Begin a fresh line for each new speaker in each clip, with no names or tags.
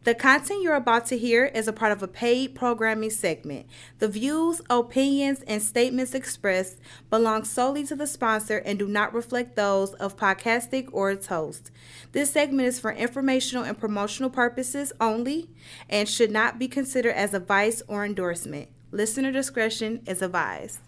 The content you're about to hear is a part of a paid programming segment. The views, opinions, and statements expressed belong solely to the sponsor and do not reflect those of Podcastic or its host. This segment is for informational and promotional purposes only and should not be considered as advice or endorsement. Listener discretion is advised.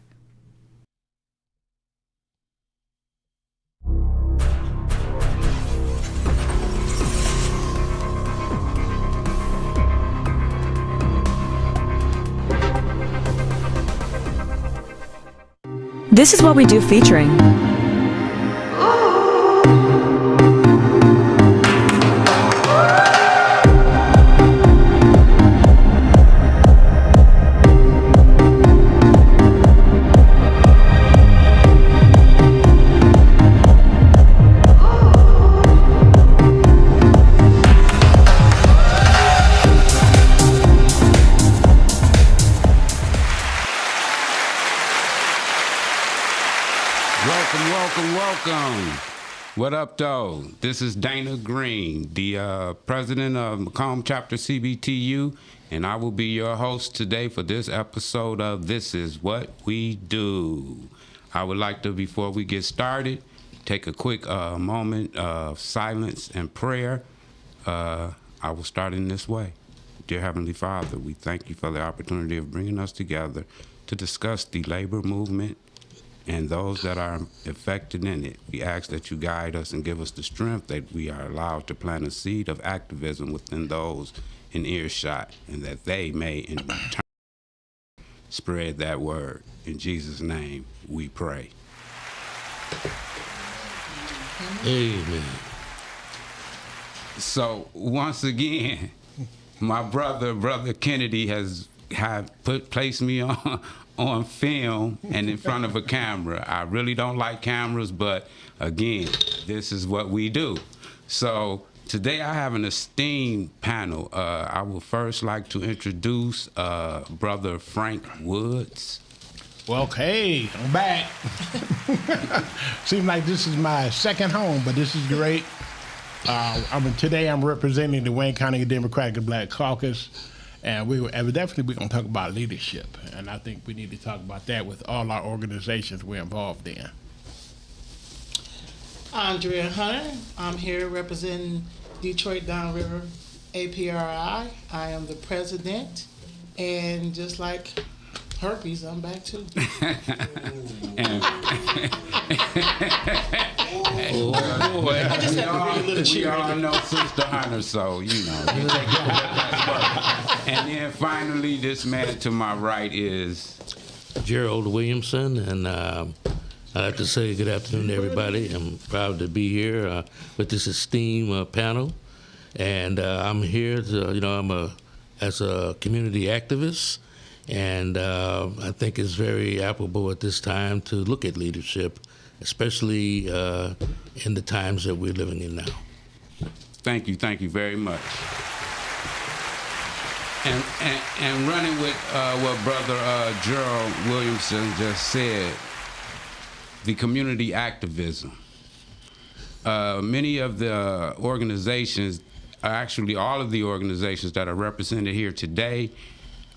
This is what we do featuring.
Welcome. What up, though? This is Dana Green, the president of Macomb Chapter CBTU, and I will be your host today for this episode of This Is What We Do. I would like to, before we get started, take a quick moment of silence and prayer. I will start in this way. Dear Heavenly Father, we thank you for the opportunity of bringing us together to discuss the labor movement and those that are affected in it. We ask that you guide us and give us the strength that we are allowed to plant a seed of activism within those in earshot, and that they may in return spread that word. In Jesus' name we pray.
Amen.
So once again, my brother Kennedy has placed me on film and in front of a camera. I really don't like cameras, but again, this is what we do. So today I have an esteemed panel. I would first like to introduce Brother Frank Woods.
Well, okay, I'm back. Seems like this is my second home, but this is great. Today I'm representing the Wayne County Democratic Black Caucus. And we're going to talk about leadership. And I think we need to talk about that with all our organizations we're involved in.
Andrea Hunter. I'm here representing Detroit Downriver APRI. I am the president. And just like herpes, I'm back too. I just have to be a little cheery.
We all know Sister Hunter, so you take that work. And then finally, this man to my right is
Gerald Williamson, and I have to say good afternoon to everybody. I'm proud to be here with this esteemed panel, and I'm here to, as a community activist, and I think it's very applicable at this time to look at leadership, especially in the times that we're living in now.
Thank you very much. And running with what Brother Gerald Williamson just said, the community activism. Many of the organizations, actually all of the organizations that are represented here today,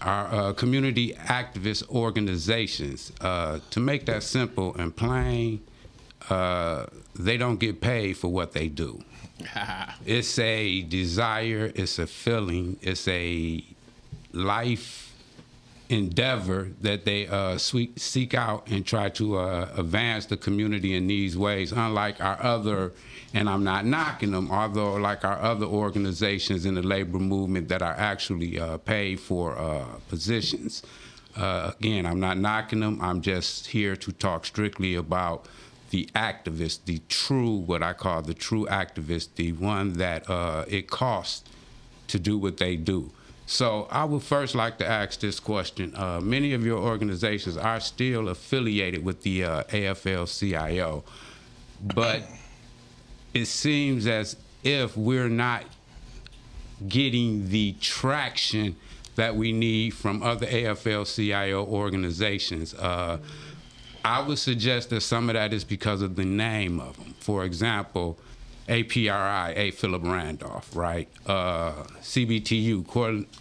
are community activist organizations. To make that simple and plain, they don't get paid for what they do. It's a desire, it's a feeling, it's a life endeavor that they seek out and try to advance the community in these ways, unlike our other, and I'm not knocking them, although like our other organizations in the labor movement that are actually paid for positions. Again, I'm not knocking them, I'm just here to talk strictly about the activist, the true, what I call the true activist, the one that it costs to do what they do. So I would first like to ask this question. Many of your organizations are still affiliated with the AFL-CIO, but it seems as if we're not getting the traction that we need from other AFL-CIO organizations. I would suggest that some of that is because of the name of them. For example, APRI, A. Philip Randolph, right? CBTU,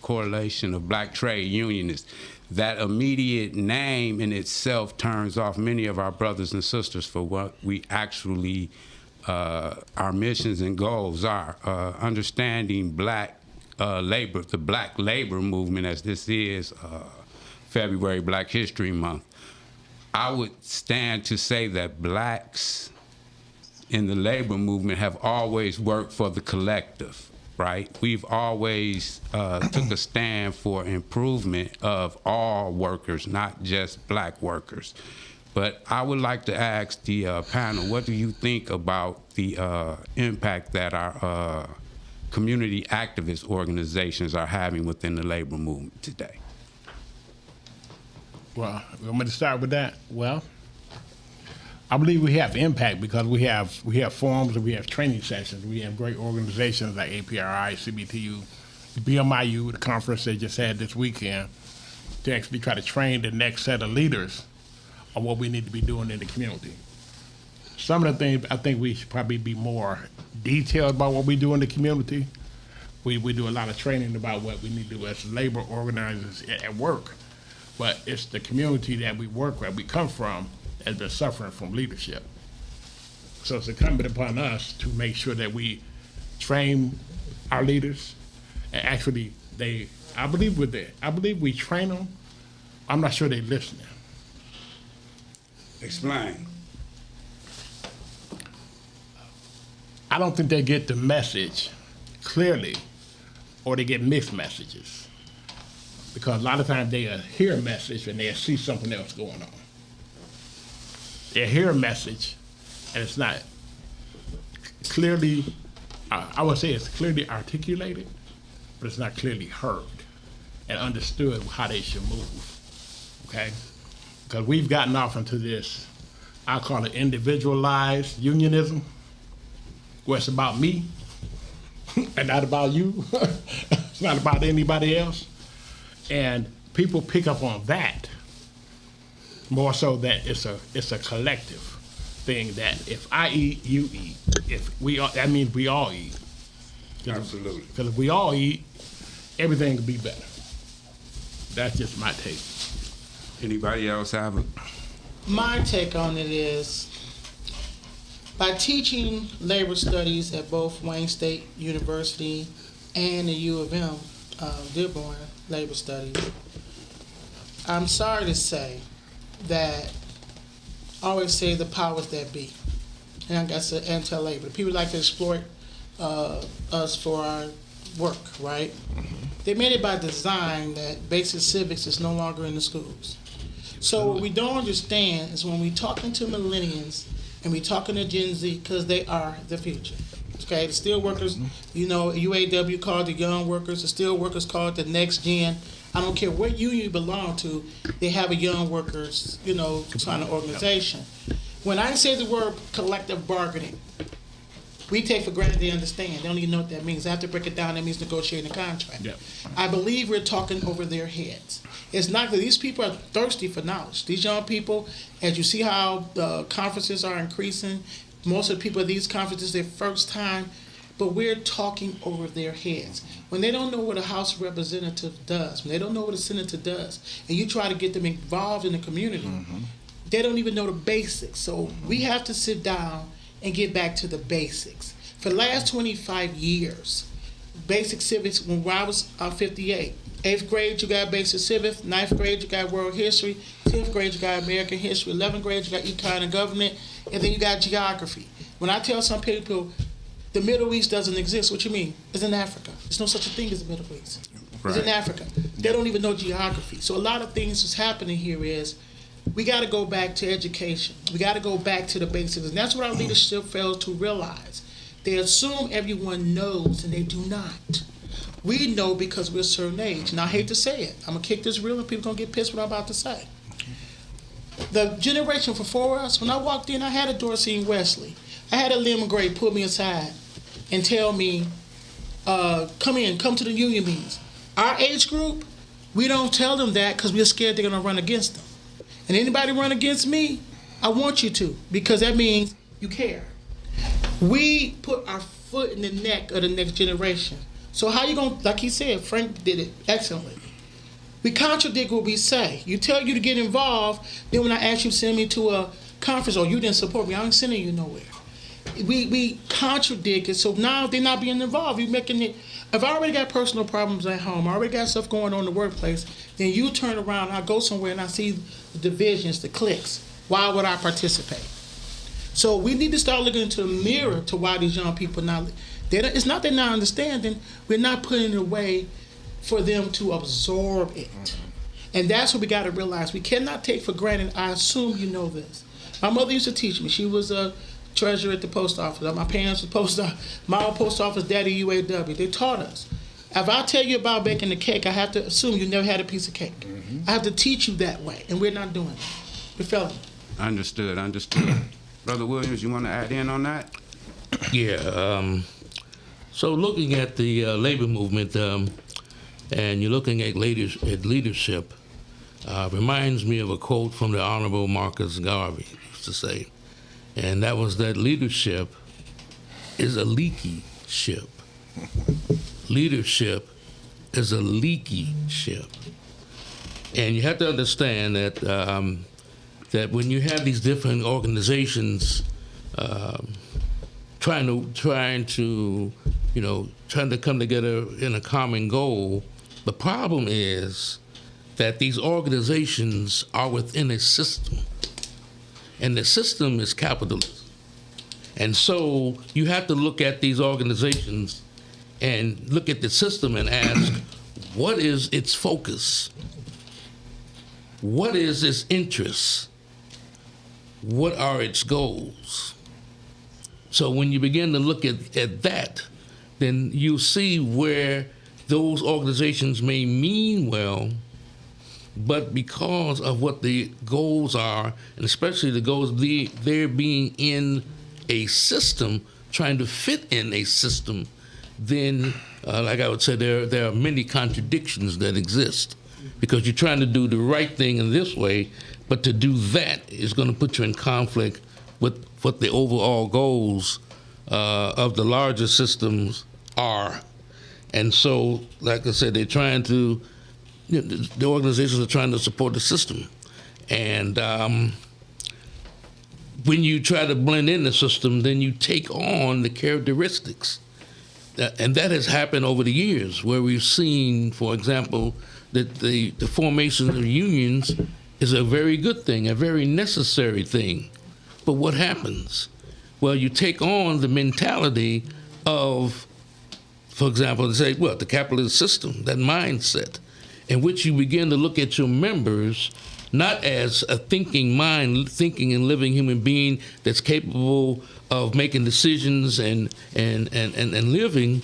Coalition of Black Trade Unionists. That immediate name in itself turns off many of our brothers and sisters for what we actually, our missions and goals are. Understanding black labor, the black labor movement, as this is February Black History Month. I would stand to say that blacks in the labor movement have always worked for the collective, right? We've always took a stand for improvement of all workers, not just black workers. But I would like to ask the panel, what do you think about the impact that our community activist organizations are having within the labor movement today?
Well, I'm going to start with that. Well, I believe we have impact because we have forums and we have training sessions. We have great organizations like APRI, CBTU, BMIU, the conference they just had this weekend, to actually try to train the next set of leaders on what we need to be doing in the community. Some of the things I think we should probably be more detailed about what we do in the community. We do a lot of training about what we need to do as labor organizers at work, but it's the community that we work with, we come from, has been suffering from leadership. So it's incumbent upon us to make sure that we train our leaders, and actually I believe we train them. I'm not sure they're listening.
Explain.
I don't think they get the message clearly, or they get mixed messages. Because a lot of times they hear a message and they see something else going on. They hear a message and it's not clearly, I would say it's clearly articulated, but it's not clearly heard and understood how they should move, okay? Because we've gotten off into this, I call it individualized unionism, where it's about me and not about you. It's not about anybody else. And people pick up on that more so that it's a collective thing, that if I eat, you eat. If we all, that means we all eat.
Absolutely.
Because if we all eat, everything will be better. That's just my take.
Anybody else have a?
My take on it is, by teaching labor studies at both Wayne State University and the U of M, Dearborn Labor Studies, I'm sorry to say that I always say the powers that be, and I guess anti-labor. People like to exploit us for our work, right? They made it by design that basic civics is no longer in the schools. So what we don't understand is when we talking to millennials and we talking to Gen Z, because they are the future. Okay, the steel workers, you know, UAW called the young workers, the steel workers called the next gen. I don't care what union you belong to, they have a young workers, you know, kind of organization. When I say the word collective bargaining, we take for granted they understand. They don't even know what that means. I have to break it down. That means negotiating a contract. Yep. I believe we're talking over their heads. It's not that these people are thirsty for knowledge. These young people, as you see how the conferences are increasing, most of the people at these conferences, their first time, but we're talking over their heads. When they don't know what a House representative does, when they don't know what a senator does, and you try to get them involved in the community, they don't even know the basics. So we have to sit down and get back to the basics. For the last 25 years, basic civics, when I was 58, 8th grade you got basic civics, 9th grade you got world history, 10th grade you got American history, 11th grade you got econ and government, and then you got geography. When I tell some people the Middle East doesn't exist, what you mean? It's in Africa. There's no such a thing as the Middle East. Right. It's in Africa. They don't even know geography. So a lot of things that's happening here is we got to go back to education. We got to go back to the basics. And that's what our leadership fails to realize. They assume everyone knows, and they do not. We know because we're a certain age. And I hate to say it. I'm going to kick this real, and people going to get pissed what I'm about to say. The generation before us, when I walked in, I had a Dorsey and Wesley. I had a Lim Gray pull me aside and tell me, come to the union meetings. Our age group, we don't tell them that because we're scared they're going to run against them. And anybody run against me, I want you to, because that means you care. We put our foot in the neck of the next generation. So how you gonna, like he said, Frank did it excellently. We contradict what we say. You tell you to get involved, then when I ask you to send me to a conference or you didn't support me, I ain't sending you nowhere. We contradict it, so now they're not being involved. You're making it. If I already got personal problems at home, I already got stuff going on in the workplace, then you turn around, I go somewhere and I see the divisions, the cliques. Why would I participate? So we need to start looking into the mirror to why these young people not. It's not they're not understanding. We're not putting it away for them to absorb it. And that's what we got to realize. We cannot take for granted. I assume you know this. My mother used to teach me. She was a treasurer at the post office. My parents were post office. My old post office, daddy UAW. They taught us. If I tell you about baking a cake, I have to assume you never had a piece of cake. Mm-hmm. I have to teach you that way, and we're not doing it. We're failing.
Understood. Brother Williams, you want to add in on that?
Yeah. So looking at the labor movement, and you're looking at leadership, reminds me of a quote from the Honorable Marcus Garvey used to say, and that was that leadership is a leaky ship. Leadership is a leaky ship. And you have to understand that that when you have these different organizations trying to come together in a common goal, the problem is that these organizations are within a system, and the system is capitalism. And so you have to look at these organizations and look at the system and ask, what is its focus? What is its interest? What are its goals? So when you begin to look at that, then you'll see where those organizations may mean well, but because of what the goals are, and especially the goals they're being in a system, trying to fit in a system, then like I would say, there are many contradictions that exist, because you're trying to do the right thing in this way, but to do that is going to put you in conflict with what the overall goals of the larger systems are. And so, like I said, they're trying to, the organizations are trying to support the system. And when you try to blend in the system, then you take on the characteristics. And that has happened over the years, where we've seen, for example, that the formation of unions is a very good thing, a very necessary thing. But what happens? Well, you take on the mentality of, for example, say, well, the capitalist system, that mindset, in which you begin to look at your members not as a thinking mind, thinking and living human being that's capable of making decisions and living.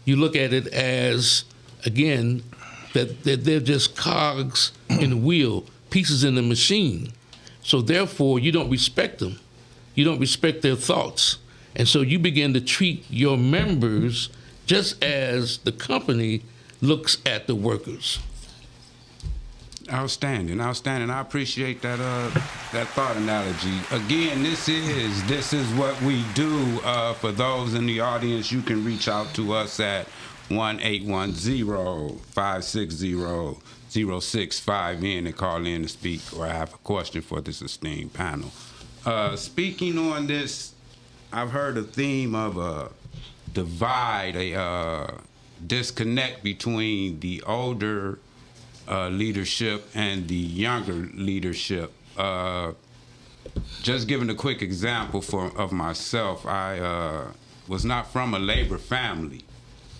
You look at it as, again, that they're just cogs in the wheel, pieces in the machine. So therefore, you don't respect them. You don't respect their thoughts. And so you begin to treat your members just as the company looks at the workers.
Outstanding. I appreciate that thought analogy. Again, this is what we do. For those in the audience, you can reach out to us at 1-810-560-065N and call in to speak or have a question for this esteemed panel. Speaking on this, I've heard a theme of a divide, a disconnect between the older leadership and the younger leadership. Just giving a quick example of myself, I was not from a labor family.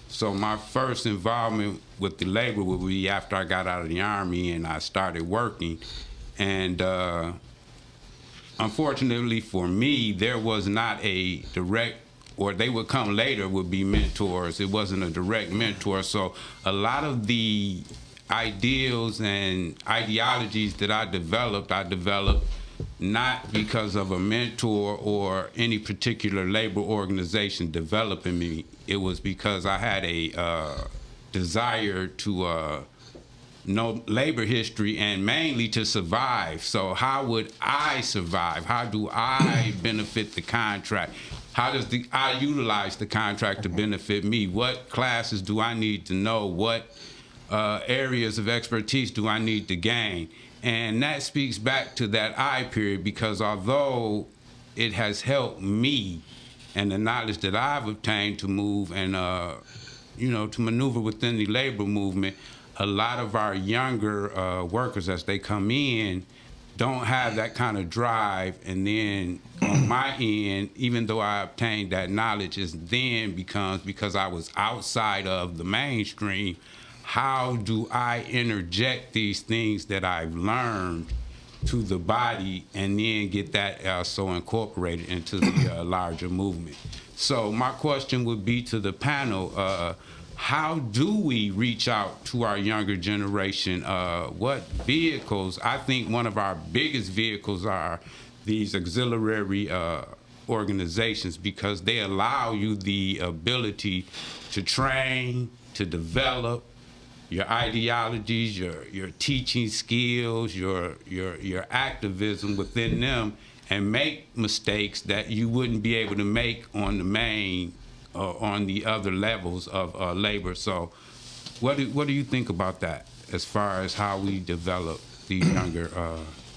So my first involvement with the labor would be after I got out of the Army and I started working. And unfortunately for me, there was not a direct, or they would come later, would be mentors. It wasn't a direct mentor. So a lot of the ideals and ideologies that I developed not because of a mentor or any particular labor organization developing me. It was because I had a desire to know labor history and mainly to survive. So how would I survive? How do I benefit the contract? How does I utilize the contract to benefit me? What classes do I need to know? What areas of expertise do I need to gain? And that speaks back to that I period, because although it has helped me and the knowledge that I've obtained to move and, to maneuver within the labor movement, a lot of our younger workers, as they come in, don't have that kind of drive. And then on my end, even though I obtained that knowledge, it then becomes, because I was outside of the mainstream, how do I interject these things that I've learned to the body and then get that so incorporated into the larger movement? So my question would be to the panel, how do we reach out to our younger generation? What vehicles? I think one of our biggest vehicles are these auxiliary organizations, because they allow you the ability to train, to develop your ideologies, your teaching skills, your activism within them, and make mistakes that you wouldn't be able to make on the main on the other levels of labor. So what do you think about that as far as how we develop these younger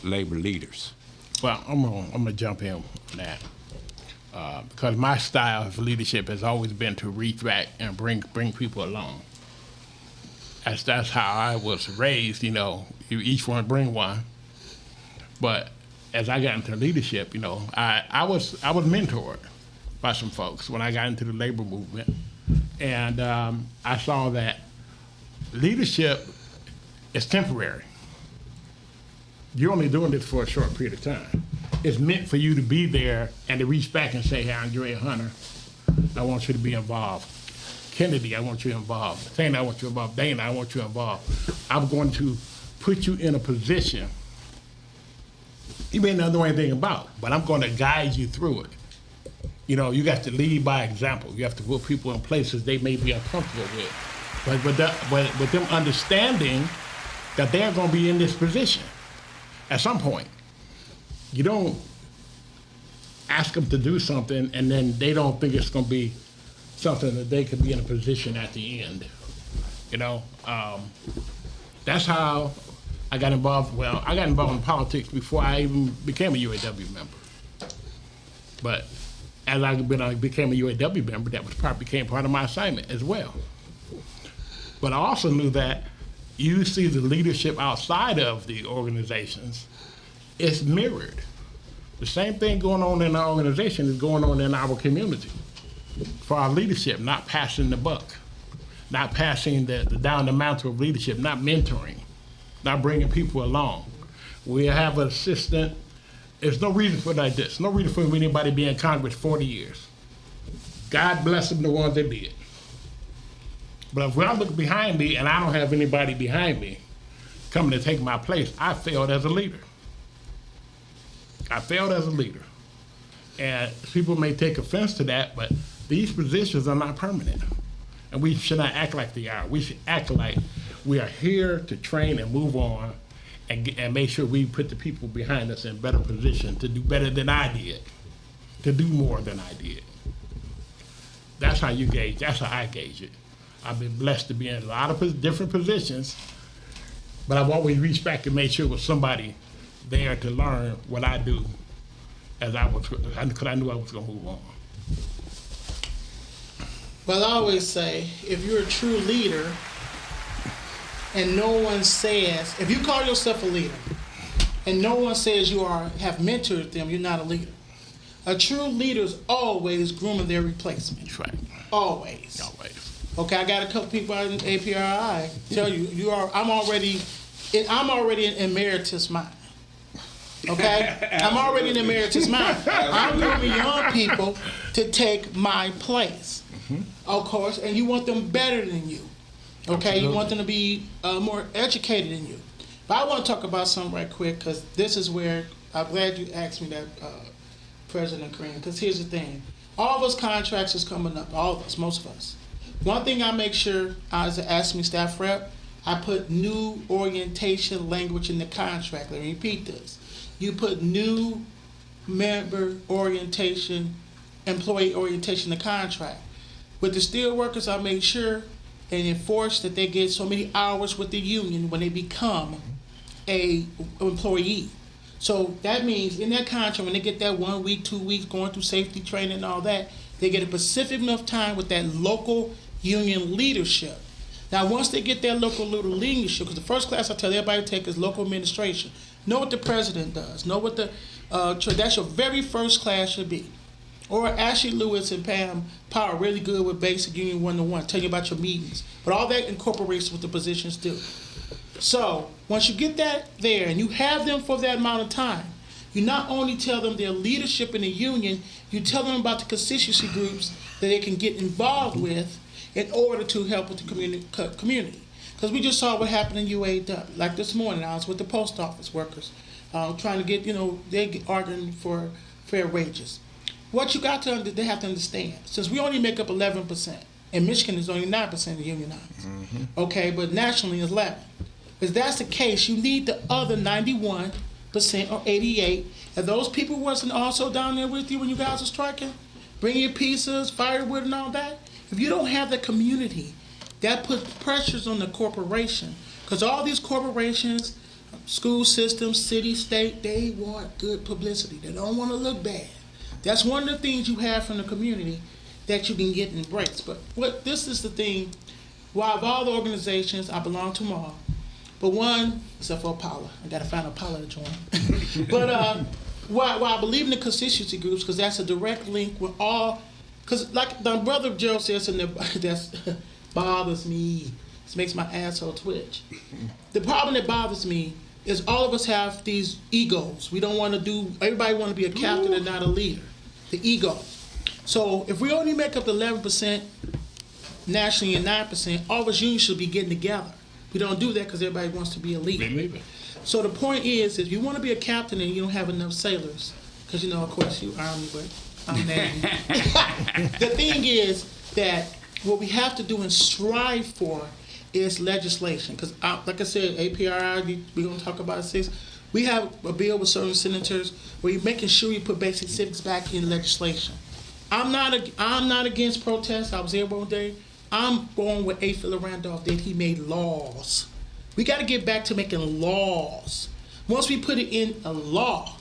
labor leaders?
Well, I'm gonna jump in on that because my style of leadership has always been to reach back and bring people along. That's how I was raised. You each one bring one. But as I got into leadership, I was mentored by some folks when I got into the labor movement, and I saw that leadership is temporary. You're only doing this for a short period of time. It's meant for you to be there and to reach back and say, "Hey, Andrea Hunter, I want you to be involved. Kennedy, I want you involved. Dana, I want you involved. Dana, I want you involved. I'm going to put you in a position you may not know anything about, but I'm going to guide you through it." You got to lead by example. You have to put people in places they may be uncomfortable with. But with them understanding that they're going to be in this position at some point. You don't ask them to do something and then they don't think it's going to be something that they could be in a position at the end. That's how I got involved. Well, I got involved in politics before I even became a UAW member. But as I became a UAW member, that became part of my assignment as well. But I also knew that you see the leadership outside of the organizations, it's mirrored. The same thing going on in our organization is going on in our community. For our leadership, not passing the buck, not passing the down the mantle of leadership, not mentoring, not bringing people along. We have an assistant. There's no reason for like this. No reason for anybody being in Congress 40 years. God bless them, the ones that did. But if I look behind me and I don't have anybody behind me coming to take my place, I failed as a leader. I failed as a leader. And people may take offense to that, but these positions are not permanent. And we should not act like they are. We should act like we are here to train and move on and make sure we put the people behind us in a better position to do better than I did, to do more than I did. That's how you gauge, that's how I gauge it. I've been blessed to be in a lot of different positions, but I've always reached back and made sure it was somebody there to learn what I do because I knew I was gonna move on.
Well, I always say, if you're a true leader and no one says, if you call yourself a leader and no one says you have mentored them, you're not a leader. A true leader is always grooming their replacement.
That's right.
Always.
Always.
Okay, I got a couple people out in APRI tell you I'm already in emeritus mind. Okay? I'm already in emeritus mind. I'm grooming young people to take my place. Of course, and you want them better than you. Okay, absolutely. You want them to be more educated than you. But I want to talk about something right quick because this is where I'm glad you asked me that, President Kareem. Because here's the thing: all of us contracts is coming up. All of us, most of us. One thing I make sure as an AFSCME staff rep, I put new orientation language in the contract. Let me repeat this: you put new member orientation employee orientation of contract. With the steel workers, I made sure and enforce that they get so many hours with the union when they become a employee. So that means in that contract, when they get that 1 week, 2 weeks, going through safety training and all that, they get a specific enough time with that local union leadership. Now, once they get that local little leadership, because the first class I tell everybody to take is local administration. Know what the president does. Know what the, that's your very first class should be. Or Ashley Lewis and Pam Power really good with basic union 101, tell you about your meetings. But all that incorporates what the positions do. So once you get that there and you have them for that amount of time, you not only tell them their leadership in the union, you tell them about the constituency groups that they can get involved with in order to help with the community. Because we just saw what happened in UAW. Like this morning, I was with the post office workers trying to get, they arguing for fair wages. What you got to, they have to understand, since we only make up 11%, and Michigan is only 9% unionized, okay, but nationally it's 11. If that's the case, you need the other 91% or 88%. And those people wasn't also down there with you when you guys were striking, bringing your pizzas, firewood, and all that. If you don't have the community, that puts pressures on the corporation, because all these corporations, school systems, city, state, they want good publicity. They don't want to look bad. That's one of the things you have from the community that you can get embraced. But this is the thing, while of all the organizations, I belong to them all, but one, except for Apollo, I got to find Apollo to join. But while I believe in the constituency groups, because that's a direct link with all, because like my brother Gerald says, that bothers me. This makes my asshole twitch. The problem that bothers me is all of us have these egos. We don't want to do, everybody want to be a captain and not a leader. The ego. So if we only make up the 11% nationally and 9%, all of us unions should be getting together. We don't do that because everybody wants to be a leader. So the point is you want to be a captain and you don't have enough sailors, because of course you Army, but I'm Navy. The thing is that what we have to do and strive for is legislation, because like I said, APRI, we're going to talk about it. We have a bill with certain senators where you're making sure you put basic civics back in legislation. I'm not against protests. I was there one day. I'm going with A. Philip Randolph did. He made laws. We got to get back to making laws. Once we put it in a law,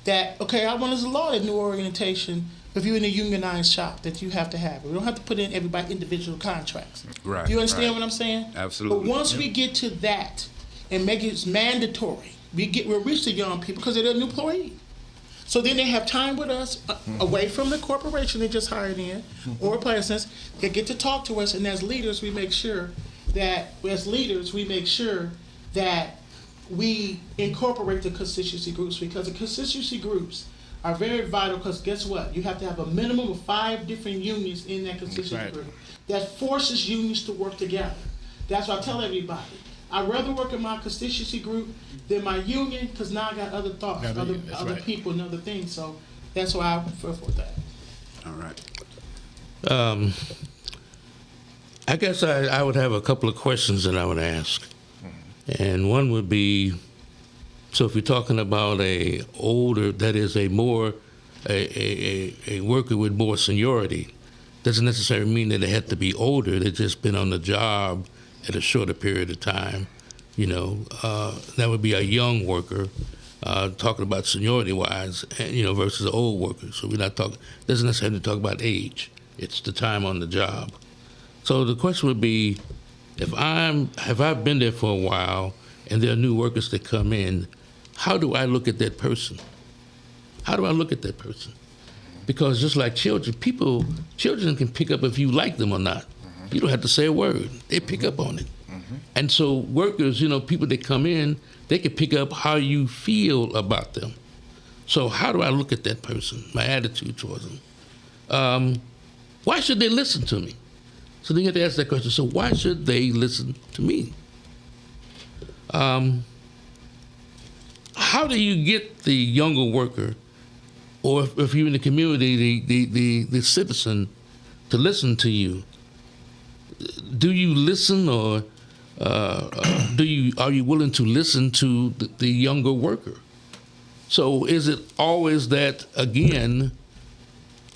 that, okay, I want as a law, a new orientation, if you're in a unionized shop, that you have to have it. We don't have to put in everybody individual contracts.
Right.
Do you understand
right.
what I'm saying?
Absolutely.
But once we get to that and make it mandatory, we'll reach the young people because they're an employee. So then they have time with us away from the corporation they just hired in, or places. They get to talk to us, and as leaders, we make sure that we incorporate the constituency groups, because the constituency groups are very vital, because guess what? You have to have a minimum of 5 different unions in that constituency group. That forces unions to work together. That's what I tell everybody. I'd rather work in my constituency group than my union, because now I got other thoughts, other people and other things. So that's why I prefer for that.
All right.
I guess I would have a couple of questions that I would ask. And one would be, so if you're talking about a older, that is a worker with more seniority, doesn't necessarily mean that they have to be older. They've just been on the job at a shorter period of time. That would be a young worker, talking about seniority-wise, versus an old worker. So we're not talking, doesn't necessarily talk about age. It's the time on the job. So the question would be, if I've been there for a while and there are new workers that come in, how do I look at that person? Because just like children can pick up if you like them or not. You don't have to say a word. They pick up on it. And so workers, people that come in, they can pick up how you feel about them. So how do I look at that person, my attitude towards them? Why should they listen to me? So then you have to ask that question. So why should they listen to me? How do you get the younger worker, or if you're in the community, the citizen, to listen to you? Do you listen, or are you willing to listen to the younger worker? So is it always that, again,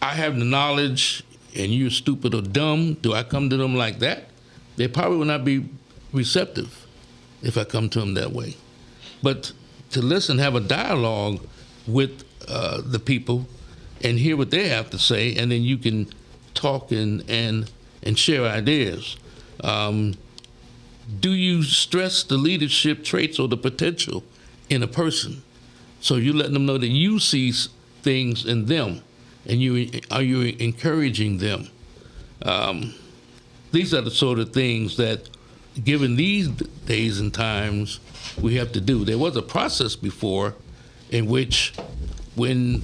I have the knowledge and you're stupid or dumb, do I come to them like that? They probably will not be receptive if I come to them that way. But to listen, have a dialogue with the people and hear what they have to say, and then you can talk and share ideas. Do you stress the leadership traits or the potential in a person? So you let them know that you see things in them, and are you encouraging them? These are the sort of things that, given these days and times, we have to do. There was a process before in which, when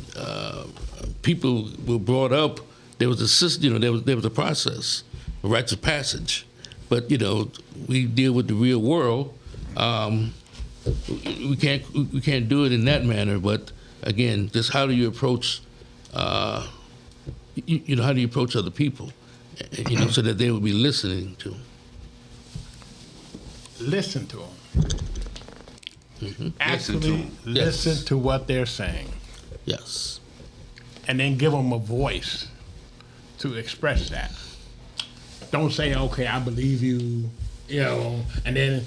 people were brought up, there was there was a process, a rites of passage. But we deal with the real world. We can't do it in that manner. But again, just how do you approach? How do you approach other people? So that they will be listening to.
Listen to them.
Mm-hmm.
Actually, listen to what they're saying.
Yes.
And then give them a voice to express that. Don't say, okay, I believe you, and then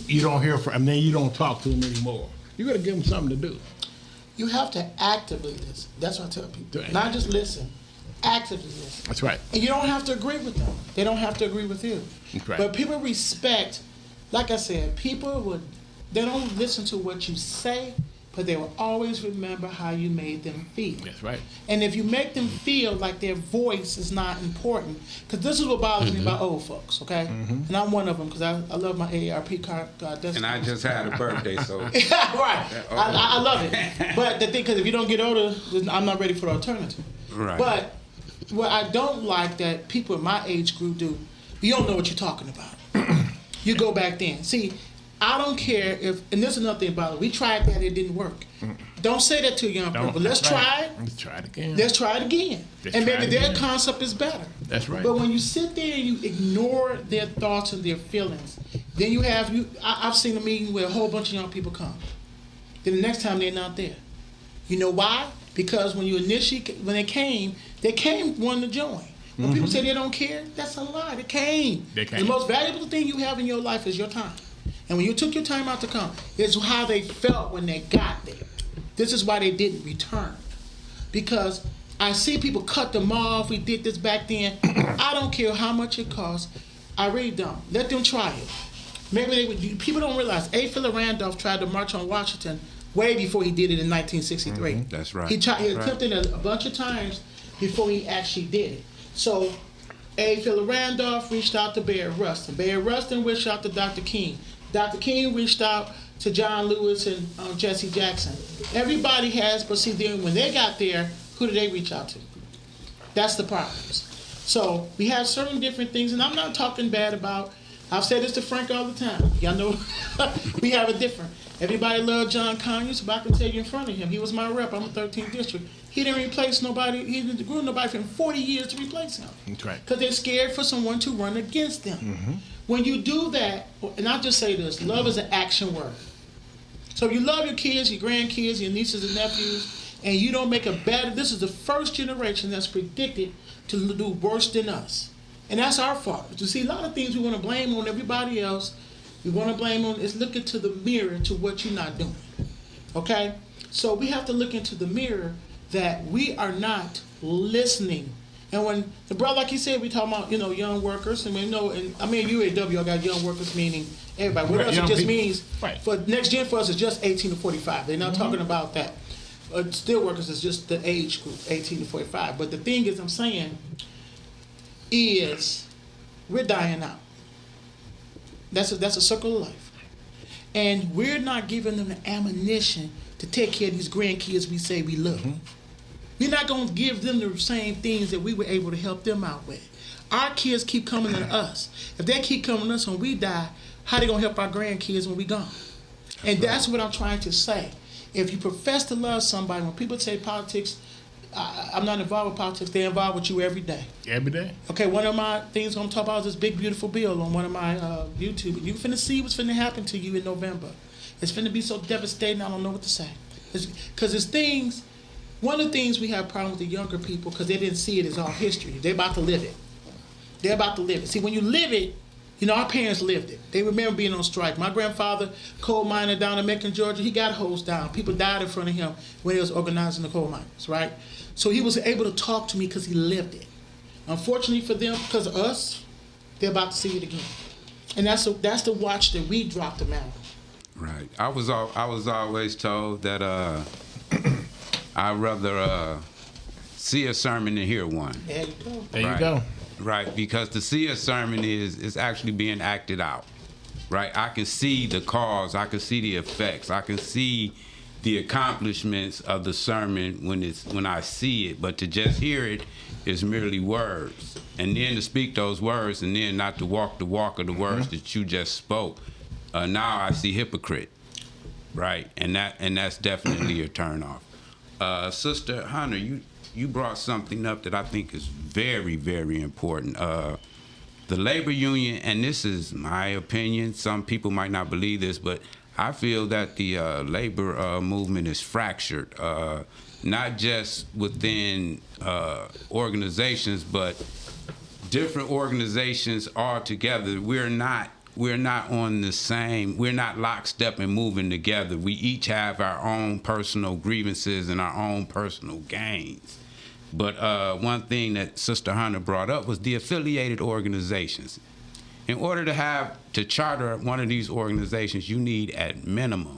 you don't hear from them, and then you don't talk to them anymore. You got to give them something to do.
You have to actively listen. That's what I tell people.
Right.
Not just listen, actively listen.
That's right.
And you don't have to agree with them. They don't have to agree with you.
That's right.
But people respect, like I said, they don't listen to what you say, but they will always remember how you made them feel.
That's right.
And if you make them feel like their voice is not important, because this is what bothers me about old folks, okay? And I'm one of them, because I love my AARP card.
And I just had a birthday, so.
Right. I love it. But the thing, because if you don't get older, then I'm not ready for the alternative.
Right.
But what I don't like that people in my age group do, you don't know what you're talking about. You go back then. See, I don't care if, and there's another thing about it, we tried that, it didn't work. Don't say that to a young people. Let's try it.
Let's try it again.
Let's try it again. And maybe their concept is better.
That's right.
But when you sit there and you ignore their thoughts and their feelings, then I've seen a meeting where a whole bunch of young people come. Then the next time they're not there. You know why? Because when they came wanting to join. When people say they don't care, that's a lie. They came. The most valuable thing you have in your life is your time. And when you took your time out to come, it's how they felt when they got there. This is why they didn't return. Because I see people cut them off. We did this back then. I don't care how much it costs. I really don't. Let them try it. Maybe people don't realize A. Philip Randolph tried to march on Washington way before he did it in 1963.
That's right.
He attempted it a bunch of times before he actually did it. So A. Philip Randolph reached out to Bayard Rustin. Bayard Rustin reached out to Dr. King. Dr. King reached out to John Lewis and Jesse Jackson. Everybody has, but see, then when they got there, who did they reach out to? That's the problems. So we have certain different things, and I'm not talking bad about, I've said this to Frank all the time. Y'all know we have a different. Everybody loved John Conyers, but I can tell you in front of him, he was my rep. I'm a 13th district. He didn't replace nobody. He didn't grow nobody for 40 years to replace him.
That's right.
Because they're scared for someone to run against them. When you do that, and I'll just say this, love is an action word. So if you love your kids, your grandkids, your nieces and nephews, and you don't make this is the first generation that's predicted to do worse than us. And that's our fault. You see, a lot of things we want to blame on everybody else. We want to blame on, is look into the mirror to what you're not doing. Okay? So we have to look into the mirror that we are not listening. And when the brother, like he said, we talking about, young workers, and UAW, I got young workers meaning everybody. What else it just means, for next gen for us is just 18 to 45. They're not talking about that. Steel workers is just the age group, 18 to 45. But the thing is, I'm saying, is we're dying out. That's a circle of life. And we're not giving them the ammunition to take care of these grandkids we say we love. We're not going to give them the same things that we were able to help them out with. Our kids keep coming to us. If they keep coming to us when we die, how they going to help our grandkids when we gone? And that's what I'm trying to say. If you profess to love somebody, when people say politics, I'm not involved with politics, they're involved with you every day.
Every day?
Okay, one of my things I'm talking about is this big, beautiful bill on one of my YouTube. You finna see what's finna happen to you in November. It's finna be so devastating, I don't know what to say. Because it's things one of the things we have problem with the younger people because they didn't see it as all history. They're about to live it. They're about to live it. See, when you live it, you know, our parents lived it. They remember being on strike. My grandfather, coal miner down in Macon, Georgia, he got hosed down. People died in front of him when he was organizing the coal miners, right? So he was able to talk to me because he lived it. Unfortunately for them, because of us, they're about to see it again. And that's the watch that we dropped them out.
Right. I was always told that I'd rather see a sermon than hear one.
There you go.
There
Right.
you go.
Right, because to see a sermon is actually being acted out. Right, I can see the cause, I can see the effects, I can see the accomplishments of the sermon when I see it. But to just hear it is merely words, and then to speak those words, and then not to walk the walk of the words that you just spoke. Now I see hypocrite. Right, and that's definitely a turnoff. Sister Hunter, you brought something up that I think is very, very important. The labor union, and this is my opinion, some people might not believe this, but I feel that the labor movement is fractured, not just within organizations, but different organizations all together. We're not on the same, we're not lockstep and moving together. We each have our own personal grievances and our own personal gains. But one thing that Sister Hunter brought up was the affiliated organizations. In order to charter one of these organizations, you need at minimum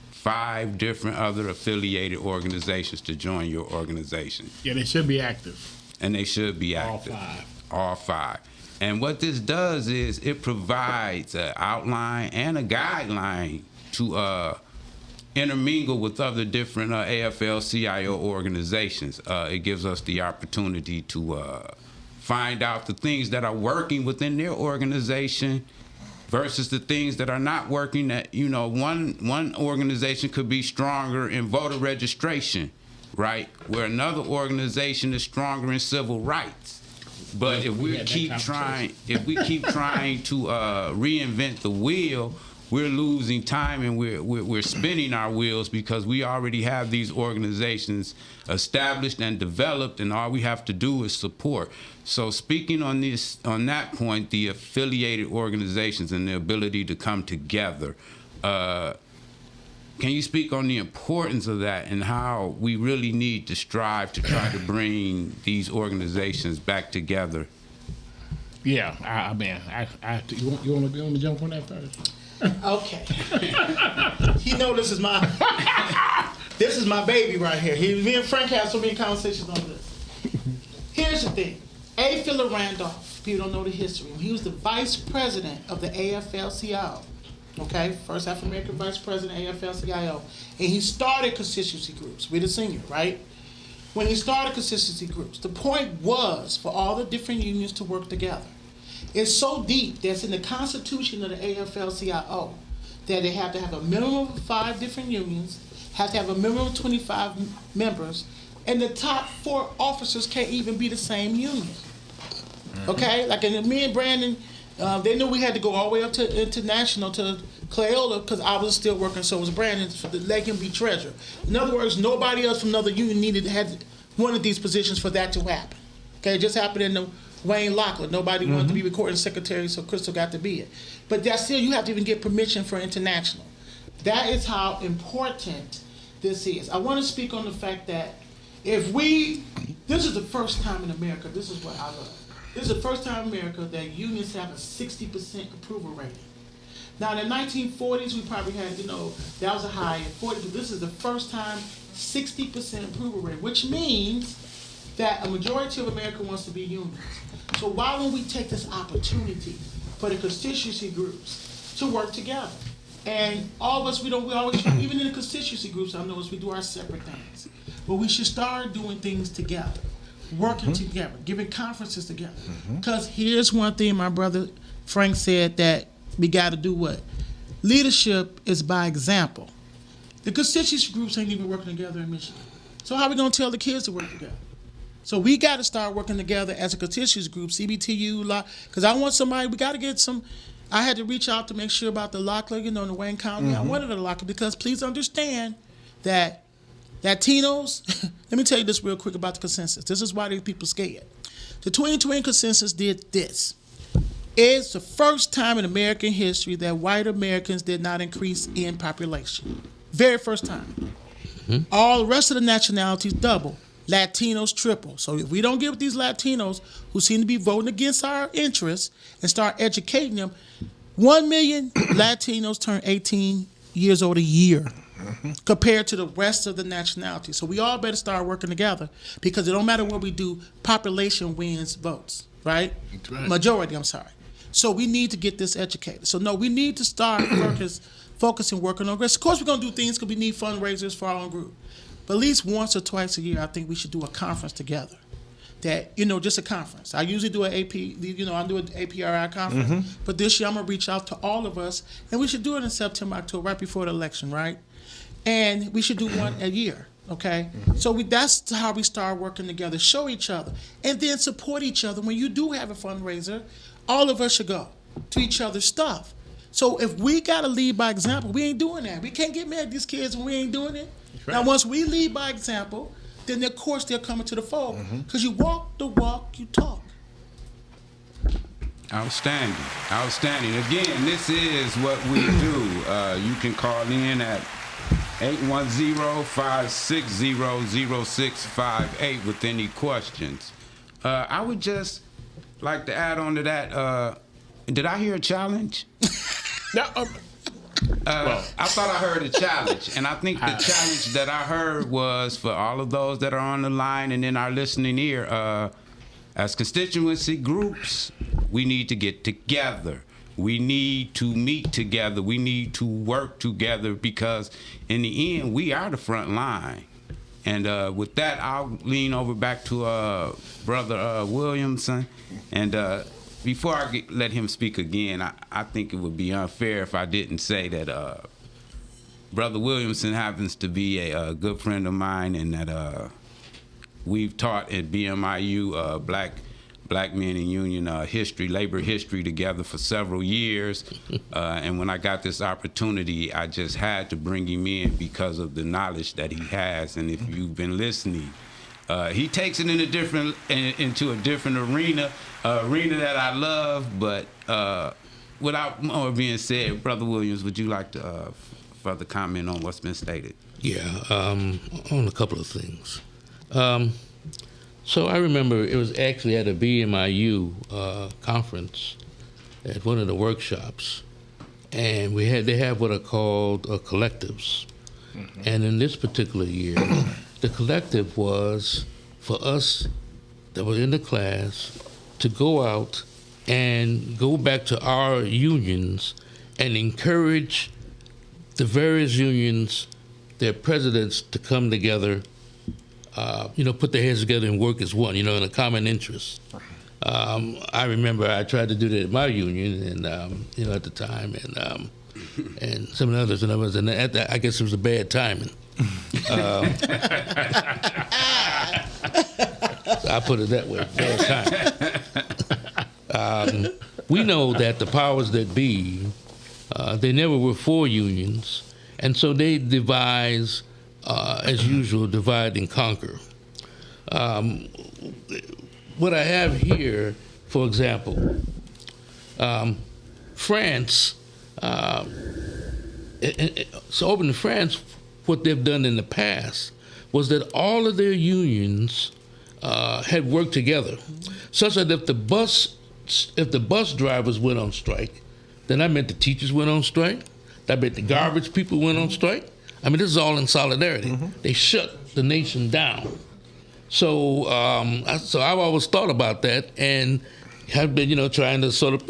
5 different other affiliated organizations to join your organization.
Yeah, they should be active.
And they should be active. All 5. And what this does is it provides an outline and a guideline to intermingle with other different AFL-CIO organizations. It gives us the opportunity to find out the things that are working within their organization versus the things that are not working. That, you know, one organization could be stronger in voter registration, right, where another organization is stronger in civil rights. But if we keep trying to reinvent the wheel, we're losing time and we're spinning our wheels because we already have these organizations established and developed, and all we have to do is support. So speaking on that point, the affiliated organizations and the ability to come together, can you speak on the importance of that and how we really need to strive to try to bring these organizations back together?
Yeah, I mean, you want to jump on that first?
Okay. You know this is my baby right here. Me and Frank have so many conversations on this. Here's the thing. A. Philip Randolph, people don't know the history. He was the vice president of the AFL-CIO. Okay, first African-American vice president, AFL-CIO. And he started constituency groups. We're the senior, right? When he started constituency groups, the point was for all the different unions to work together. It's so deep that's in the constitution of the AFL-CIO that they have to have a minimum of 5 different unions, have to have a minimum of 25 members, and the top 4 officers can't even be the same union. Okay? Like me and Brandon, they knew we had to go all the way up to international to Crayola because I was still working, so was Brandon, to let him be treasurer. In other words, nobody else from another union had one of these positions for that to happen. Okay? It just happened in the Wayne Lockwood. Nobody wanted to be recording secretary, so Crystal got to be it. But that's still, you have to even get permission for international. That is how important this is. I want to speak on the fact that this is the first time in America, this is what I love. This is the first time in America that unions have a 60% approval rating. Now, in the 1940s, we probably had, that was a high in 40, but this is the first time 60% approval rate, which means that a majority of America wants to be unions. So why don't we take this opportunity for the constituency groups to work together? And all of us, we always, even in the constituency groups, I notice we do our separate things. But we should start doing things together, working together, giving conferences together. Because here's one thing my brother Frank said, that we got to do what? Leadership is by example. The constituency groups ain't even working together in Michigan. So how are we going to tell the kids to work together? So we got to start working together as a constituency group, CBTU, because I want somebody, we got to get some, I had to reach out to make sure about the Locklear, in the Wayne County. I wanted a Locklear because please understand that Latinos, let me tell you this real quick about the consensus. This is why these people scared. The 2020 consensus did this. It's the first time in American history that white Americans did not increase in population. Very first time. All the rest of the nationalities double. Latinos triple. So if we don't get with these Latinos who seem to be voting against our interests and start educating them, 1 million Latinos turn 18 years old a year compared to the rest of the nationalities. So we all better start working together because it don't matter what we do, population wins votes, right?
That's right.
Majority, I'm sorry. So we need to get this educated. So no, we need to start focusing, working on this. Of course, we're going to do things because we need fundraisers for our own group. But at least once or twice a year, I think we should do a conference together. That, just a conference. I usually do an AP, I do an APRI conference. But this year, I'm going to reach out to all of us. And we should do it in September, October, right before the election, right? And we should do one a year, okay? So that's how we start working together. Show each other. And then support each other. When you do have a fundraiser, all of us should go to each other's stuff. So if we got to lead by example, we ain't doing that. We can't get mad at these kids when we ain't doing it.
Right.
Now, once we lead by example, then of course they're coming to the fold. Because you walk the walk, you talk.
Outstanding. Outstanding. Again, this is what we do. You can call in at 810-560-0658 with any questions. I would just like to add on to that. Did I hear a challenge?
No,
I thought I heard a challenge, and I think the challenge that I heard was for all of those that are on the line and in our listening ear, as constituency groups, we need to get together. We need to meet together. We need to work together because in the end, we are the front line. And with that, I'll lean over back to Brother Williamson. And before I let him speak again, I think it would be unfair if I didn't say that Brother Williamson happens to be a good friend of mine and that we've taught at BMIU Black Men in Union labor history together for several years. And when I got this opportunity, I just had to bring him in because of the knowledge that he has. And if you've been listening, he takes it into a different arena that I love. But without more being said, Brother Williams, would you like to further comment on what's been stated?
Yeah, on a couple of things. So I remember it was actually at a BMIU conference at one of the workshops, and they have what are called collectives. And in this particular year, the collective was for us that were in the class to go out and go back to our unions and encourage the various unions, their presidents, to come together, put their heads together and work as one, in a common interest. I remember I tried to do that at my union, and at the time, and some of the others, and at that, I guess it was a bad timing. I put it that way, bad timing. We know that the powers that be, they never were for unions, and so they devise, as usual, divide and conquer. What I have here, for example, France, so over in France, what they've done in the past was that all of their unions had worked together, such that if the bus drivers went on strike, then that meant the teachers went on strike, that meant the garbage people went on strike. I mean, this is all in solidarity. They shut the nation down. So I've always thought about that and have been, trying to sort of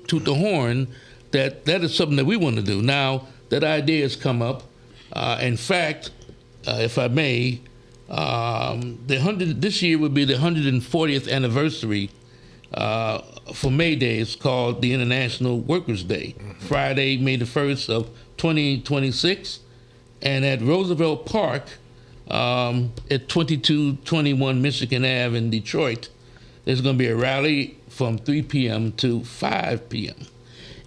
toot the horn that is something that we want to do. Now, that idea has come up. In fact, if I may, this year would be the 140th anniversary for May Day. It's called the International Workers' Day, Friday, May the 1st of 2026. And at Roosevelt Park, at 2221 Michigan Ave in Detroit, there's going to be a rally from 3 p.m. to 5 p.m.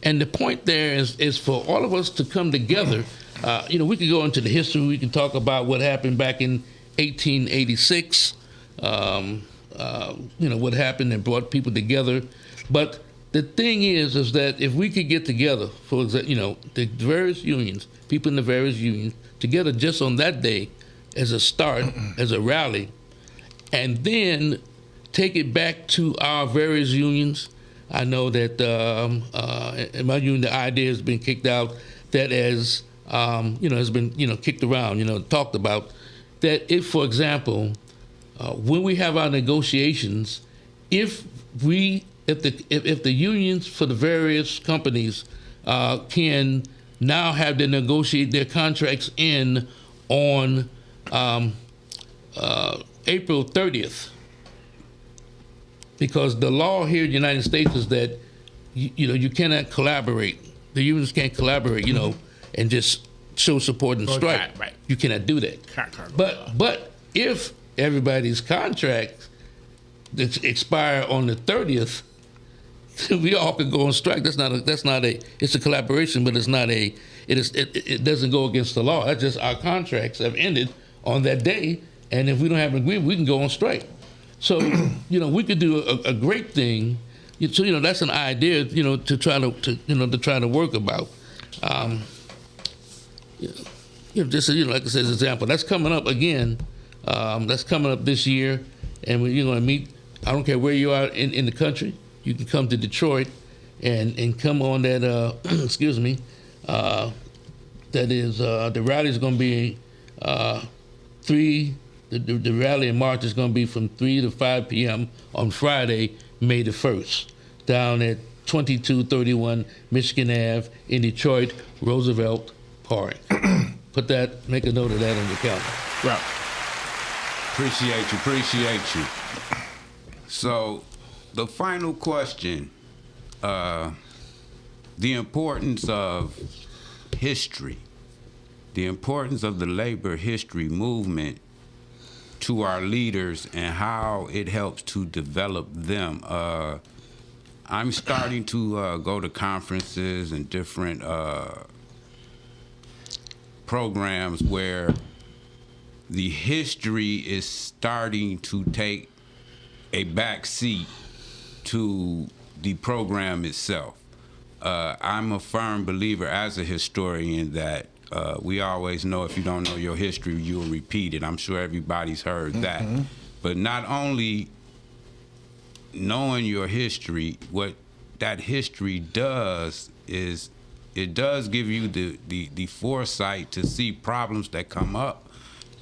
And the point there is for all of us to come together we could go into the history. We can talk about what happened back in 1886. What happened and brought people together. But the thing is that if we could get together, for example, the various unions, people in the various unions, together just on that day as a start, as a rally, and then take it back to our various unions. I know that in my union, the idea has been kicked out that has been kicked around, talked about, that if, for example, when we have our negotiations, if the unions for the various companies can now have to negotiate their contracts in on April 30th, because the law here in the United States is that you cannot collaborate. The unions can't collaborate, and just show support and strike.
Right.
You cannot do that. But if everybody's contracts expire on the 30th, we all could go on strike. It's a collaboration, but it doesn't go against the law. That's just our contracts have ended on that day, and if we don't have an agreement, we can go on strike. So, we could do a great thing. So, that's an idea, to try to work about. Just like I said, as an example, that's coming up again. That's coming up this year, and you're going to meet. I don't care where you are in the country. You can come to Detroit and come on that. Excuse me. That is the rally is going to be 3. The rally in March is going to be from 3 to 5 p.m. on Friday, May the 1st, down at 2231 Michigan Ave in Detroit, Roosevelt Park. Make a note of that on your calendar.
Well,
Appreciate you. So, the final question, the importance of history, the importance of the labor history movement to our leaders and how it helps to develop them. I'm starting to go to conferences and different programs where the history is starting to take a back seat to the program itself. I'm a firm believer as a historian that we always know if you don't know your history, you'll repeat it. I'm sure everybody's heard that. But not only knowing your history, what that history does is it does give you the foresight to see problems that come up,